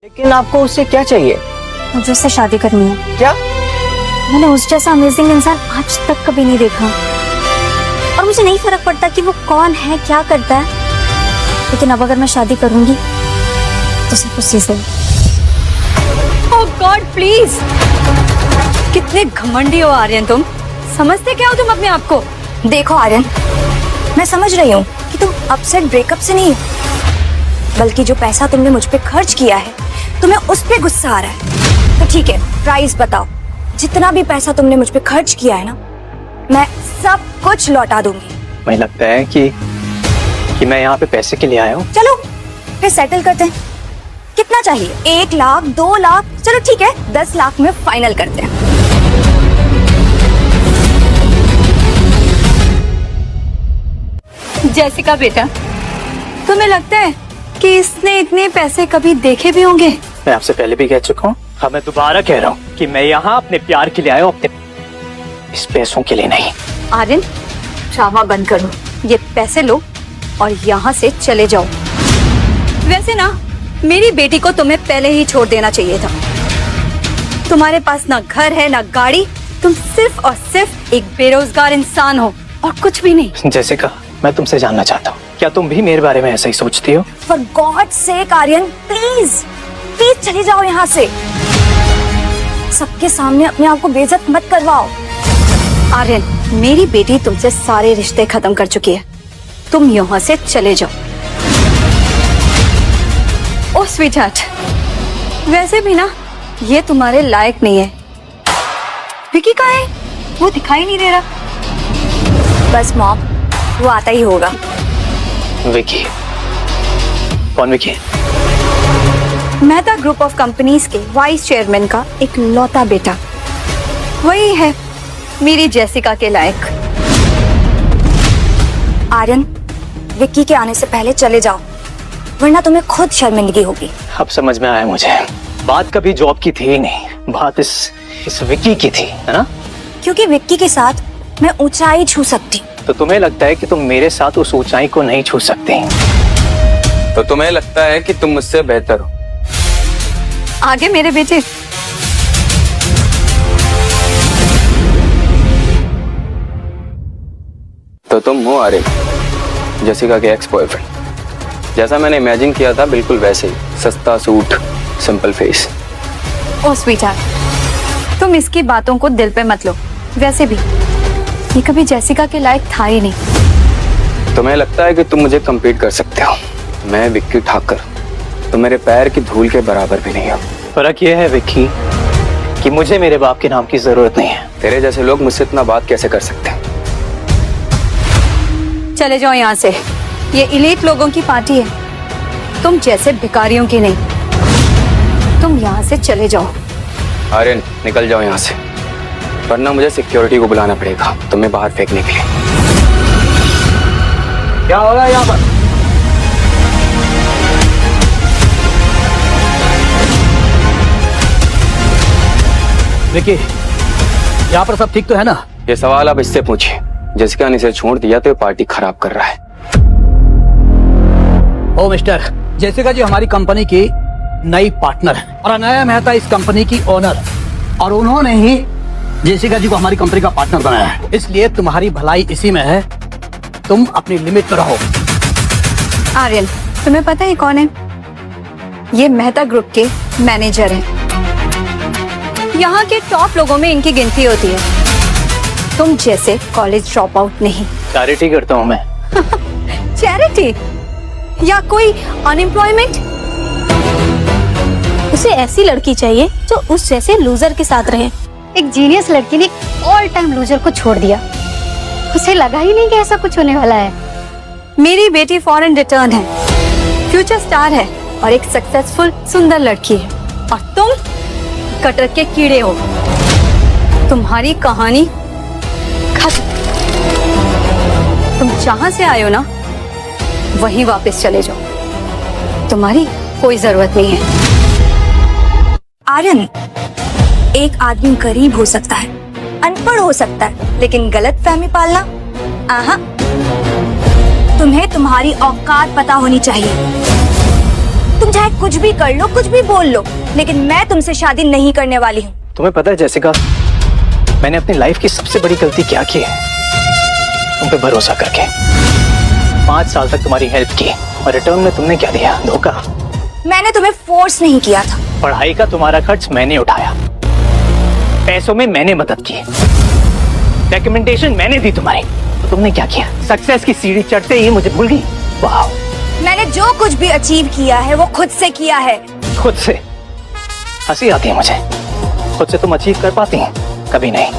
लेकिन आपको उससे क्या चाहिए? मुझे उससे शादी करनी है। क्या? मैंने उस जैसा अमेजिंग इंसान आज तक कभी नहीं देखा और मुझे नहीं फर्क पड़ता कि वो कौन है, क्या करता है, लेकिन अब अगर मैं शादी करूंगी तो सिर्फ उसी से। ओह गॉड प्लीज, कितने घमंडी हो आर्यन तुम। समझते क्या हो तुम अपने आप को? देखो आर्यन, मैं समझ रही हूँ कि तुम अपसेट ब्रेकअप से नहीं, बल्कि जो पैसा तुमने मुझ पे खर्च किया है तुम्हें उस पे गुस्सा आ रहा है। तो ठीक है, प्राइस बताओ। जितना भी पैसा तुमने मुझ पे खर्च किया है ना, मैं सब कुछ लौटा दूंगी। मुझे लगता है कि मैं यहाँ पे पैसे के लिए आया हूँ। चलो फिर सेटल करते हैं। कितना चाहिए? 1 लाख, 2 लाख? चलो ठीक है, 10 लाख में फाइनल करते हैं। जेसिका बेटा, तुम्हें लगता है कि इसने इतने पैसे कभी देखे भी होंगे? मैं आपसे पहले भी कह चुका हूँ, अब मैं दोबारा कह रहा हूँ कि मैं यहाँ अपने प्यार के लिए आया हूँ, अपने इस पैसों के लिए नहीं। आर्यन, ड्रामा बंद करो, ये पैसे लो और यहाँ से चले जाओ। वैसे ना, मेरी बेटी को तुम्हें पहले ही छोड़ देना चाहिए था। तुम्हारे पास ना घर है ना गाड़ी, तुम सिर्फ और सिर्फ एक बेरोजगार इंसान हो और कुछ भी नहीं। जेसिका, मैं तुमसे जानना चाहता हूँ, क्या तुम भी मेरे बारे में ऐसा ही सोचती हो? For God sake Aryan, please please चले जाओ यहाँ से। सबके सामने अपने आप को बेइज्जत मत करवाओ। आर्यन, मेरी बेटी तुमसे सारे रिश्ते खत्म कर चुकी है, तुम यहाँ से चले जाओ। ओह स्वीटहार्ट, वैसे भी ना ये तुम्हारे लायक नहीं है। विकी कहाँ है? वो दिखाई नहीं दे रहा। बस मॉम, वो आता ही होगा। विकी? कौन Vicky? Mehta group of companies के वाइस चेयरमैन का एक लौता बेटा, वही है मेरी जेसिका के लायक। आर्यन, विक्की के आने से पहले चले जाओ, वरना तुम्हें खुद शर्मिंदगी होगी। अब समझ में आया मुझे, बात कभी जॉब की थी ही नहीं, बात इस विकी की थी, है ना? क्योंकि विक्की के साथ मैं ऊंचाई छू सकती। तो तुम्हें लगता है कि तुम मेरे साथ उस ऊंचाई को नहीं छू सकते? तो तुम्हें लगता है कि तुम मुझसे बेहतर हो? आगे मेरे बेटे। तो तुम हो आर्यन, जेसिका के एक्स बॉयफ्रेंड। जैसा मैंने इमेजिन किया था बिल्कुल वैसे ही, सस्ता सूट, सिंपल फेस। ओह स्वीटहार्ट, तुम इसकी बातों को दिल पे मत लो। वैसे भी ये कभी जेसिका के लायक था ही नहीं। तुम्हें लगता है कि तुम मुझे कम्पीट कर सकते हो? मैं विक्की ठाकर, तुम मेरे पैर की धूल के बराबर भी नहीं हो। फर्क ये है विक्की कि मुझे मेरे बाप के नाम की जरूरत नहीं है। तेरे जैसे लोग मुझसे इतना बात कैसे कर सकते हैं? चले जाओ यहाँ से, ये इलीट लोगों की पार्टी है, तुम जैसे भिखारियों की नहीं। तुम यहाँ से चले जाओ। आर्यन, निकल जाओ यहाँ से, वरना मुझे सिक्योरिटी को बुलाना पड़ेगा तुम्हें बाहर फेंकने के लिए। क्या हो रहा है यहाँ पर? विकी, यहाँ पर सब ठीक तो है ना? ये सवाल आप इससे पूछिए, जेसिका ने इसे छोड़ दिया तो ये पार्टी खराब कर रहा है। ओ मिस्टर, जेसिका जी हमारी कंपनी की नई पार्टनर है और अनाया मेहता इस कंपनी की ओनर, और उन्होंने ही जेसिका जी को हमारी कंपनी का पार्टनर बनाया है। इसलिए तुम्हारी भलाई इसी में है, तुम अपनी लिमिट पर रहो। आर्यन, तुम्हें पता है कौन है? ये मेहता ग्रुप के मैनेजर हैं। यहाँ के टॉप लोगों में इनकी गिनती होती है। तुम जैसे कॉलेज ड्रॉप आउट नहीं। चैरिटी करता हूँ मैं। चैरिटी या कोई अनएम्प्लॉयमेंट? उसे ऐसी लड़की चाहिए जो उस जैसे लूजर के साथ रहे। एक जीनियस लड़की ने ऑल टाइम लूजर को छोड़ दिया। उसे लगा ही नहीं कि ऐसा कुछ होने वाला है। मेरी बेटी फॉरेन रिटर्न है, फ्यूचर स्टार है और एक सक्सेसफुल सुंदर लड़की है, और तुम कटर के कीड़े हो। तुम्हारी कहानी खत्म। तुम जहां से आए हो ना, वहीं वापस चले जाओ, तुम्हारी कोई जरूरत नहीं है। आर्यन, एक आदमी गरीब हो सकता है, अनपढ़ हो सकता है, लेकिन गलत फहमी पालना, आहा, तुम्हें तुम्हारी औकात पता होनी चाहिए। तुम चाहे कुछ भी कर लो, कुछ भी बोल लो, लेकिन मैं तुमसे शादी नहीं करने वाली हूँ। तुम्हें पता है जेसिका, मैंने अपनी लाइफ की सबसे बड़ी गलती क्या की है? तुम पे भरोसा करके 5 साल तक तुम्हारी हेल्प की और रिटर्न में तुमने क्या दिया? धोखा। मैंने तुम्हें फोर्स नहीं किया था। पढ़ाई का तुम्हारा खर्च मैंने उठाया, पैसों में मैंने मदद की, रिकमेंडेशन मैंने दी तुम्हारी, तो तुमने क्या किया? सक्सेस की सीढ़ी चढ़ते ही मुझे भूल गई। वाह, मैंने जो कुछ भी अचीव किया है वो खुद से किया है। खुद से? हंसी आती है मुझे। खुद से तुम अचीव कर पाती हैं? कभी नहीं,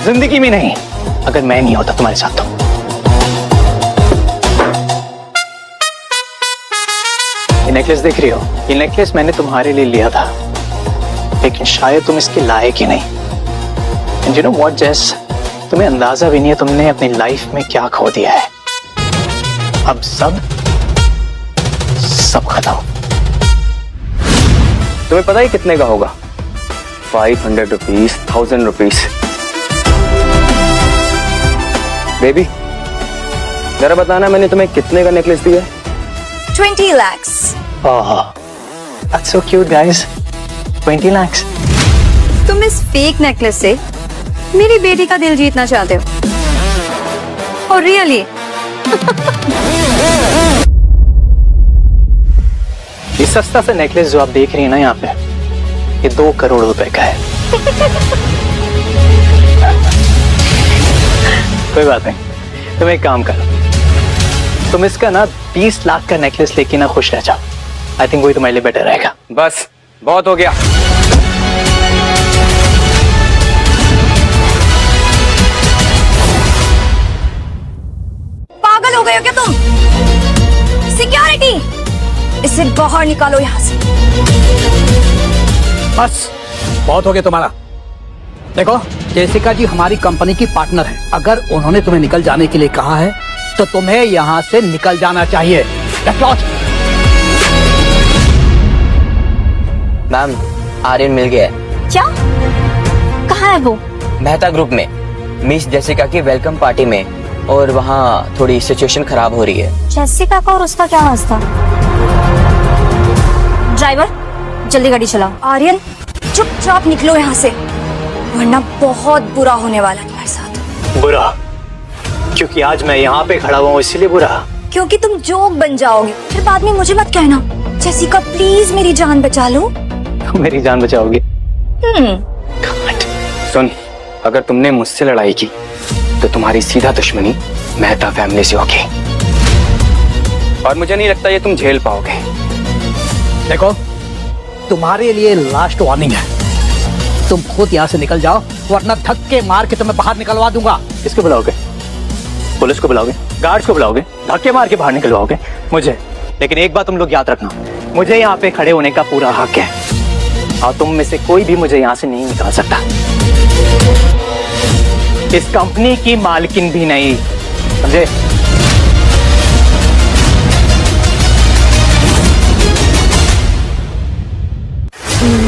जिंदगी में नहीं, अगर मैं नहीं होता तुम्हारे साथ तो। ये नेकलेस देख रही हो? ये नेकलेस मैंने तुम्हारे लिए लिया था, लेकिन शायद तुम इसके लायक ही नहीं। एंड यू नो व्हाट जेस, तुम्हें अंदाजा भी नहीं है तुमने अपनी लाइफ में क्या खो दिया है। अब सब खत्म। तुम्हें पता ही कितने का होगा? 500 रुपीज, 1000 रुपीज। बेबी, जरा बताना मैंने तुम्हें कितने का नेकलेस दिया है? 20 lakhs। Oh, that's so cute, guys. 20 lakhs. तुम इस फेक नेकलेस से मेरी बेटी का दिल जीतना चाहते हो? और रियली? ये सस्ता सा नेकलेस जो आप देख रही हैं ना यहाँ पे, ये 2 करोड़ रुपए का है। कोई बात नहीं, तुम एक काम करो, तुम इसका ना 20 लाख का नेकलेस लेके ना खुश रह जाओ। आई थिंक वही तुम्हारे लिए बेटर रहेगा। बस बहुत हो गया। पागल हो गए हो क्या तुम? सिक्योरिटी, इसे बाहर निकालो यहाँ से। बस बहुत हो गया तुम्हारा। देखो, जेसिका जी हमारी कंपनी की पार्टनर है। अगर उन्होंने तुम्हें निकल जाने के लिए कहा है तो तुम्हें यहाँ से निकल जाना चाहिए। मैम, आर्यन मिल गया है। क्या? कहाँ है वो? मेहता ग्रुप में, मिस जेसिका की वेलकम पार्टी में, और वहाँ थोड़ी सिचुएशन खराब हो रही है। जेसिका का और उसका क्या वास्ता? ड्राइवर, जल्दी गाड़ी चलाओ। आर्यन, चुपचाप निकलो यहाँ से, वरना बहुत बुरा होने वाला है तुम्हारे साथ। बुरा? क्योंकि आज मैं यहाँ पे खड़ा हुआ हूँ इसलिए बुरा? क्योंकि तुम जोक बन जाओगे, फिर बाद में मुझे मत कहना। जेसिका प्लीज मेरी जान बचा लो। तुम मेरी जान बचाओगी? सुन, अगर तुमने मुझसे लड़ाई की तो तुम्हारी सीधा दुश्मनी मेहता फैमिली से होगी, और मुझे नहीं लगता ये तुम झेल पाओगे। देखो, तुम्हारे लिए लास्ट वार्निंग है, तुम खुद यहाँ से निकल जाओ, वरना धक्के मार के तुम्हें बाहर निकलवा दूंगा। किसको बुलाओगे? पुलिस को बुलाओगे? गार्ड्स को बुलाओगे? धक्के मार के बाहर निकलवाओगे मुझे? लेकिन एक बात तुम लोग याद रखना, मुझे यहाँ पे खड़े होने का पूरा हक है, और तुम में से कोई भी मुझे यहाँ से नहीं निकाल सकता। इस कंपनी की मालकिन भी नहीं, समझे?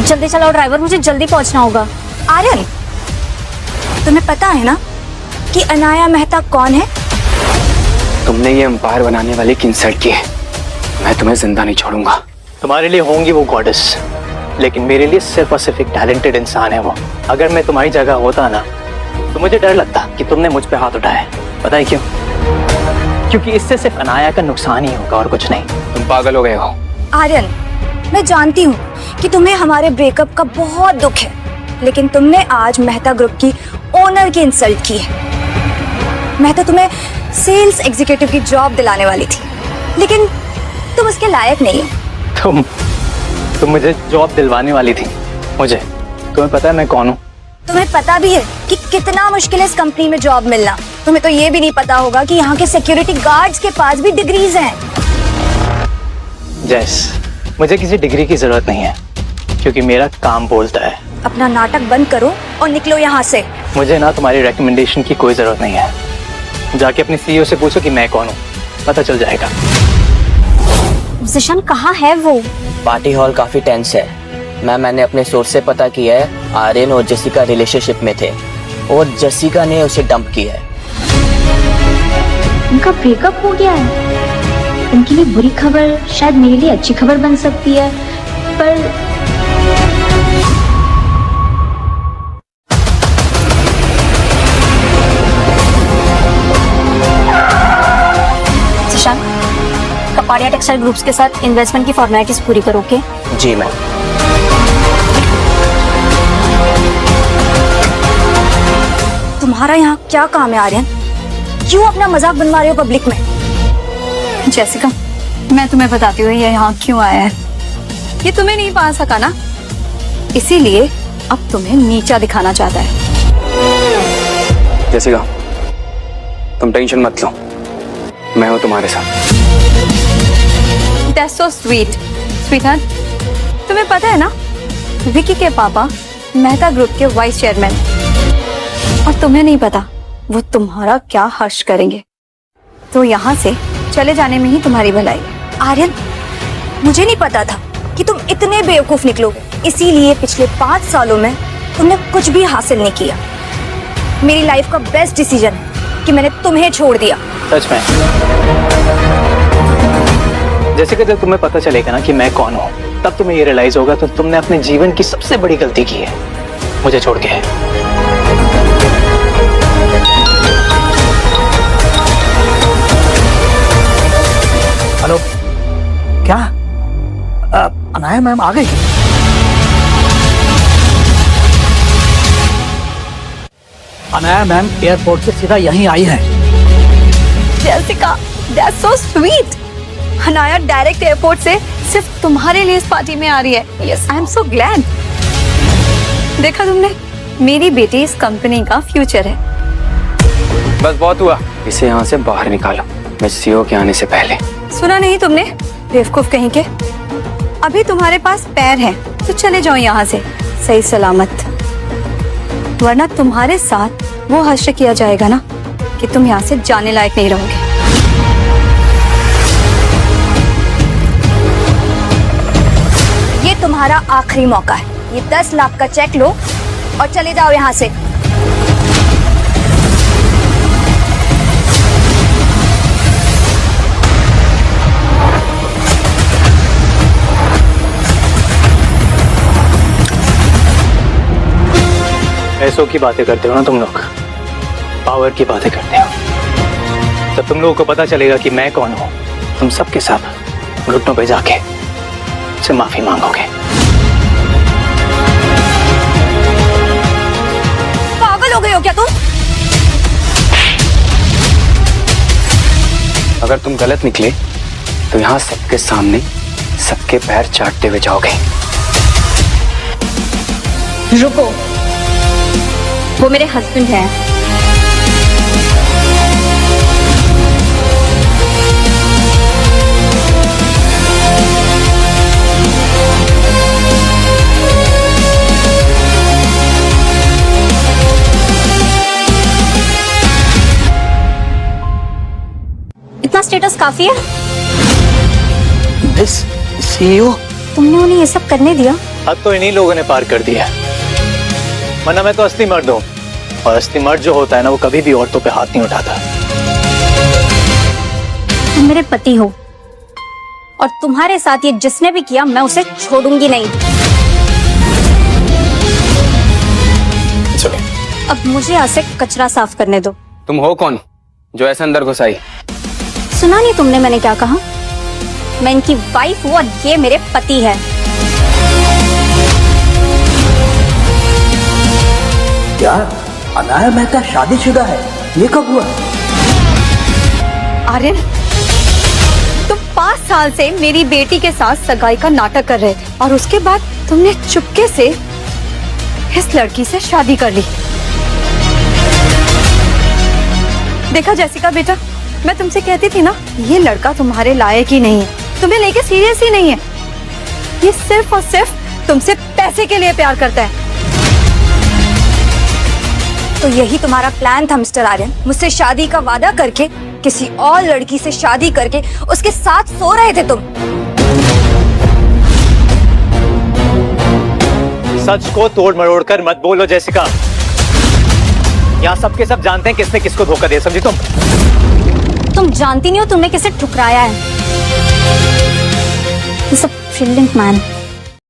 जल्दी चलाओ ड्राइवर, मुझे जल्दी पहुंचना होगा। आर्यन, तुम्हें पता है ना कि अनाया मेहता कौन है? तुमने ये एम्पायर बनाने वाले की इंसल्ट की है, मैं तुम्हें जिंदा नहीं छोड़ूंगा। तुम्हारे लिए होंगी वो गॉडेस, लेकिन मेरे लिए सिर्फ और सिर्फ एक टैलेंटेड इंसान है वो। अगर मैं तुम्हारी जगह होता ना तो मुझे डर लगता कि तुमने मुझ पे हाथ उठाया। पता है क्यों? क्योंकि इससे सिर्फ अनाया का नुकसान ही होगा और कुछ नहीं। तुम पागल हो गए हो। आर्यन, मैं जानती हूँ कि तुम्हें हमारे ब्रेकअप का बहुत दुख है, लेकिन तुमने आज मेहता ग्रुप की ओनर की इंसल्ट की है। मेहता तुम्हें सेल्स एग्जीक्यूटिव की जॉब दिलाने वाली थी, लेकिन तुम उसके लायक नहीं हो। तुम मुझे जॉब दिलवाने वाली थी? मुझे? तुम्हें पता है मैं कौन हूँ? तुम्हें पता भी है कि कितना मुश्किल है इस कंपनी में जॉब मिलना। तुम्हें तो ये भी नहीं पता होगा कि यहाँ के सिक्योरिटी गार्ड्स के पास भी डिग्रीज हैं। जैस, मुझे किसी डिग्री की जरूरत नहीं है, क्योंकि मेरा काम बोलता है। अपना नाटक बंद करो और निकलो यहाँ से। मुझे ना तुम्हारी रिकमेंडेशन की कोई जरूरत नहीं है। जाके अपने सीईओ से पूछो कि मैं कौन हूँ, पता चल जाएगा। जिशन, कहाँ है वो? पार्टी हॉल काफी टेंस है। मैंने अपने सोर्स से पता किया है, आर्यन और जेसिका रिलेशनशिप में थे और जेसिका ने उसे डंप किया है। उनका ब्रेकअप हो गया है? उनके लिए बुरी खबर शायद मेरे लिए अच्छी खबर बन सकती है, पर शशांक, कपाड़िया टेक्सटाइल ग्रुप्स के साथ इन्वेस्टमेंट की फॉर्मेलिटीज पूरी करो, ओके? जी मैम। तुम्हारा यहाँ क्या काम है आर्यन? क्यों अपना मजाक बनवा रहे हो पब्लिक में? जेसिका, मैं तुम्हें बताती हूँ ये यहाँ क्यों आया है। ये तुम्हें नहीं पा सका ना, इसीलिए अब तुम्हें नीचा दिखाना चाहता है। जेसिका, तुम टेंशन मत लो, मैं हूं तुम्हारे साथ। That's so sweet, sweetheart। तुम्हें पता है ना, विकी के पापा मेहता ग्रुप के वाइस चेयरमैन, और तुम्हें नहीं पता वो तुम्हारा क्या हर्ष करेंगे। तो यहाँ से चले जाने में ही तुम्हारी भलाई है। आर्यन, मुझे नहीं पता था कि तुम इतने बेवकूफ निकलोगे, इसीलिए पिछले 5 सालों में तुमने कुछ भी हासिल नहीं किया। मेरी लाइफ का बेस्ट डिसीजन है कि मैंने तुम्हें छोड़ दिया। सच में जैसे कि जब तुम्हें पता चलेगा ना कि मैं कौन हूँ, तब तुम्हें ये रियलाइज होगा तो तुमने अपने जीवन की सबसे बड़ी गलती की है, मुझे छोड़ के। हेलो, क्या अनाया मैम आ गई? अनाया मैम एयरपोर्ट से सीधा यहीं आई है। Jessica, that's so sweet। हनाया डायरेक्ट एयरपोर्ट से सिर्फ तुम्हारे लिए इस पार्टी में आ रही है। Yes, I am so glad। देखा तुमने, मेरी बेटी इस कंपनी का फ्यूचर है। बस बहुत हुआ, इसे यहाँ से बाहर निकालो, मैं सीईओ के आने से पहले। सुना नहीं तुमने, बेवकूफ कहीं के। अभी तुम्हारे पास पैर हैं तो चले जाओ यहाँ से सही सलामत, वरना तुम्हारे साथ वो हश्र किया जाएगा ना कि तुम यहाँ से जाने लायक नहीं रहोगे। ये तुम्हारा आखिरी मौका है। ये 10 लाख का चेक लो और चले जाओ यहाँ से। पैसों की बातें करते हो ना तुम लोग, पावर की बातें करते हो। जब तुम लोगों को पता चलेगा कि मैं कौन हूँ, तुम सबके साथ घुटनों पे जाके से माफी मांगोगे। पागल हो गए हो क्या तुम? अगर तुम गलत निकले तो यहाँ सबके सामने सबके पैर चाटते हुए जाओगे। रुको, वो मेरे हस्बैंड हैं। इतना स्टेटस काफी है? मिस सीईओ, तुमने उन्हें ये सब करने दिया? अब तो इन्हीं लोगों ने पार कर दिया है, वरना मैं तो असली मर्द हूँ, और असली मर्द जो होता है ना, वो कभी भी औरतों पे हाथ नहीं उठाता। तुम मेरे पति हो, और तुम्हारे साथ ये जिसने भी किया मैं उसे छोड़ूंगी नहीं। चलो। अब मुझे यहाँ से कचरा साफ करने दो। तुम हो कौन जो ऐसे अंदर घुस आई? सुना नहीं तुमने मैंने क्या कहा? मैं इनकी वाइफ हूँ और ये मेरे पति है। क्या अनाया मेहता शादीशुदा है? ये कब हुआ? आर्यन, तुम 5 साल से मेरी बेटी के साथ सगाई का नाटक कर रहे थे, और उसके बाद तुमने चुपके से इस लड़की से शादी कर ली। देखा जेसिका बेटा, मैं तुमसे कहती थी ना, ये लड़का तुम्हारे लायक ही नहीं है, तुम्हें लेके सीरियस ही नहीं है। ये सिर्फ और सिर्फ तुमसे पैसे के लिए प्यार करता है। तो यही तुम्हारा प्लान था मिस्टर आर्यन? मुझसे शादी का वादा करके किसी और लड़की से शादी करके उसके साथ सो रहे थे तुम? सच को तोड़ मरोड़ कर मत बोलो जेसिका, यहाँ सबके सब जानते हैं किसने किसको धोखा दिया, समझी तुम? तुम जानती नहीं हो तुमने किसे ठुकराया है। He's a brilliant man.